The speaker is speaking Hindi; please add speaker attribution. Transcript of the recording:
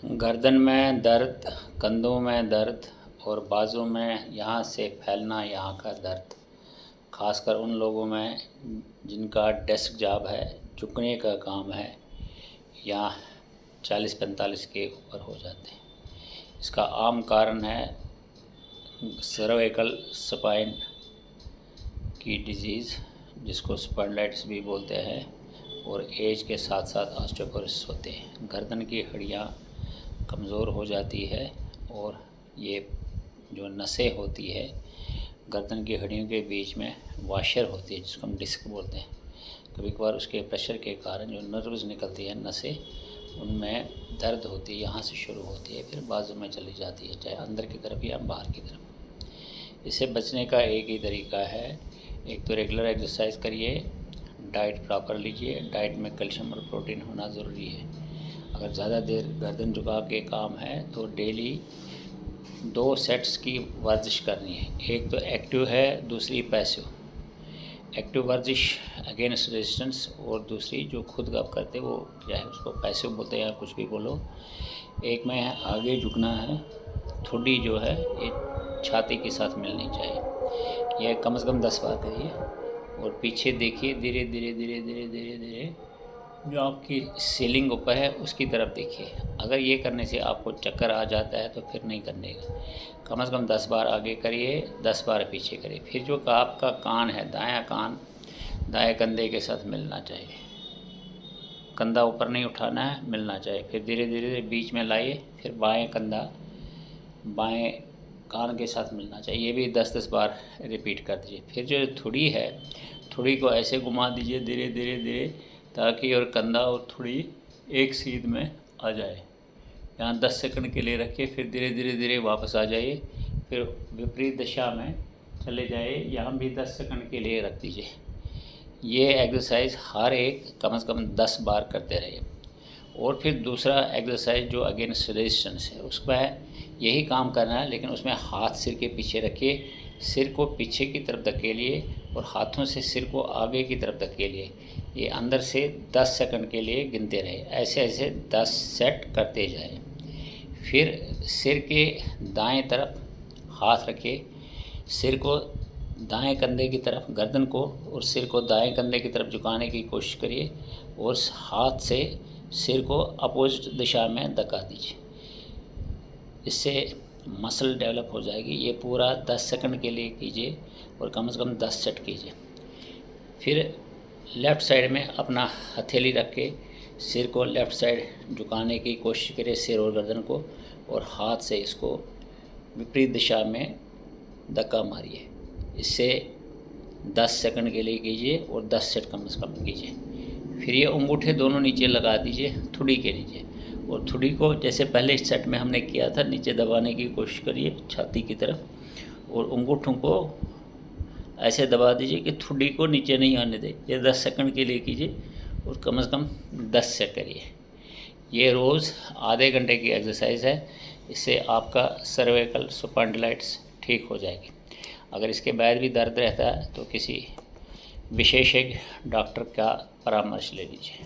Speaker 1: गर्दन में दर्द, कंधों में दर्द और बाजू में यहाँ से फैलना यहाँ का दर्द, खासकर उन लोगों में जिनका डेस्क जॉब है, झुकने का काम है या 40-45 के ऊपर हो जाते हैं। इसका आम कारण है सर्वाइकल स्पाइन की डिजीज़, जिसको स्पॉन्डिलाइटिस भी बोलते हैं, और एज के साथ साथ ऑस्टियोपोरोसिस होते हैं। गर्दन की हड्डियाँ कमज़ोर हो जाती है और ये जो नसें होती है गर्दन की हड्डियों के बीच में वाशर होती है, जिसको हम डिस्क बोलते हैं। कभी कभार उसके प्रेशर के कारण जो नर्व्स निकलती है, नसें, उनमें दर्द होती है, यहाँ से शुरू होती है, फिर बाजू में चली जाती है, चाहे अंदर की तरफ या बाहर की तरफ। इससे बचने का एक ही तरीका है, एक तो रेगुलर एक्सरसाइज करिए, डाइट प्रॉपर लीजिए। डाइट में कैल्शियम और प्रोटीन होना ज़रूरी है। अगर ज़्यादा देर गर्दन झुका के काम है तो डेली 2 सेट्स की वर्जिश करनी है। एक तो एक्टिव है, दूसरी पैसिव। एक्टिव वर्जिश अगेंस्ट रेजिस्टेंस, और दूसरी जो खुद का करते वो चाहे उसको पैसिव बोलते हैं या कुछ भी बोलो। एक में आगे झुकना है, ठुड्डी जो है ये छाती के साथ मिलनी चाहिए। यह कम से कम 10 बार करिए और पीछे देखिए, धीरे धीरे धीरे धीरे धीरे धीरे जो आपकी सीलिंग ऊपर है उसकी तरफ देखिए। अगर ये करने से आपको चक्कर आ जाता है तो फिर नहीं करने का। कम से कम 10 बार आगे करिए, 10 बार पीछे करिए। फिर जो आपका कान है, दायां कान दाएं कंधे के साथ मिलना चाहिए, कंधा ऊपर नहीं उठाना है, मिलना चाहिए। फिर धीरे धीरे बीच में लाइए, फिर बाएं कंधा बाएं कान के साथ मिलना चाहिए। ये भी 10-10 बार रिपीट कर दीजिए। फिर जो ठुड्डी है, ठुड्डी को ऐसे घुमा दीजिए धीरे धीरे धीरे, ताकि और कंधा और ठुड्डी एक सीध में आ जाए। यहाँ 10 सेकंड के लिए रखिए, फिर धीरे धीरे धीरे वापस आ जाइए, फिर विपरीत दिशा में चले जाइए, यहाँ भी 10 सेकंड के लिए रख दीजिए। ये एक्सरसाइज हर एक कम से कम 10 बार करते रहिए। और फिर दूसरा एक्सरसाइज जो अगेंस्ट रेजिस्टेंस है, उसमें यही काम करना है, लेकिन उसमें हाथ सिर के पीछे रखिए, सिर को पीछे की तरफ धकेलिए और हाथों से सिर को आगे की तरफ धकेलिए। ये अंदर से 10 सेकंड के लिए गिनते रहे। ऐसे ऐसे 10 सेट करते जाए। फिर सिर के दाएं तरफ हाथ रखिए, सिर को दाएं कंधे की तरफ, गर्दन को और सिर को दाएं कंधे की तरफ झुकाने की कोशिश करिए और हाथ से सिर को अपोजिट दिशा में धक्का दीजिए। इससे मसल डेवलप हो जाएगी। ये पूरा 10 सेकंड के लिए कीजिए और कम से कम 10 सेट कीजिए। फिर लेफ़्ट साइड में अपना हथेली रख के सिर को लेफ़्ट साइड झुकाने की कोशिश करिए, सिर और गर्दन को, और हाथ से इसको विपरीत दिशा में धक्का मारिए। इससे 10 सेकंड के लिए कीजिए और 10 सेट कम से कम कीजिए। फिर ये अंगूठे दोनों नीचे लगा दीजिए, ठुड्डी के नीचे, और ठुड्डी को जैसे पहले इस सेट में हमने किया था नीचे दबाने की कोशिश करिए छाती की तरफ, और अंगूठों को ऐसे दबा दीजिए कि ठुड्डी को नीचे नहीं आने दें। ये 10 सेकंड के लिए कीजिए और कम से कम 10 सेट करिए। ये रोज़ आधे घंटे की एक्सरसाइज है। इससे आपका सर्वाइकल स्पॉन्डिलाइटिस ठीक हो जाएगी। अगर इसके बाद भी दर्द रहता है तो किसी विशेषज्ञ डॉक्टर का परामर्श ले लीजिए।